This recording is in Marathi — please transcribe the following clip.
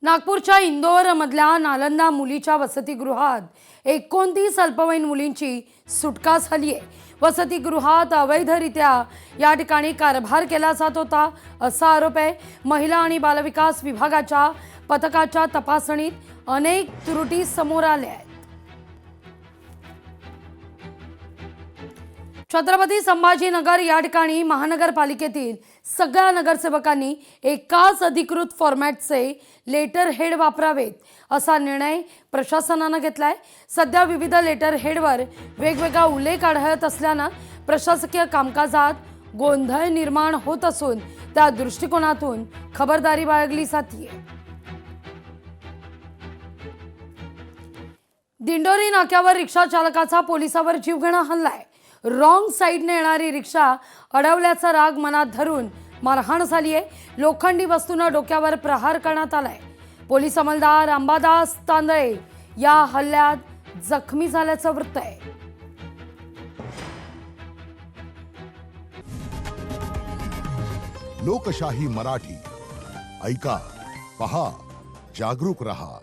नागपूरच्या इंदोरमधल्या नालंदा मुलीच्या वसतिगृहात 29 अल्पवयीन मुलींची सुटका झाली आहे। वसतिगृहात अवैधरित्या या ठिकाणी कारभार केला जात होता असा आरोप आहे। महिला आणि बालविकास विभागाच्या पथकाच्या तपासणीत अनेक त्रुटी समोर आल्या आहेत। छत्रपती संभाजीनगर या ठिकाणी महानगरपालिकेतील सगळ्या नगरसेवकांनी एकाच अधिकृत फॉर्मॅटचे लेटर हेड वापरावेत असा निर्णय प्रशासनाने घेतलाय। सध्या विविध लेटर हेडवर वेगवेगळा उल्लेख आढळत असल्याने प्रशासकीय कामकाजात गोंधळ निर्माण होत असून त्या दृष्टिकोनातून खबरदारी बाळगली जाते। दिंडोरी नाक्यावर रिक्षा चालकाचा पोलिसावर जीवघेणा हल्ला आहे। रॉंग साइडने येणारी रिक्षा अडवल्याचा राग मनात धरून मारहाण झाली आहे। लोखंडी वस्तूने डोक्यावर प्रहार करण्यात आलाय। पोलीस अंमलदार अंबादास तांदळे या हल्ल्यात जखमी झाल्याचं वृत्त आहे। लोकशाही मराठी ऐका, पहा, जागरूक रहा।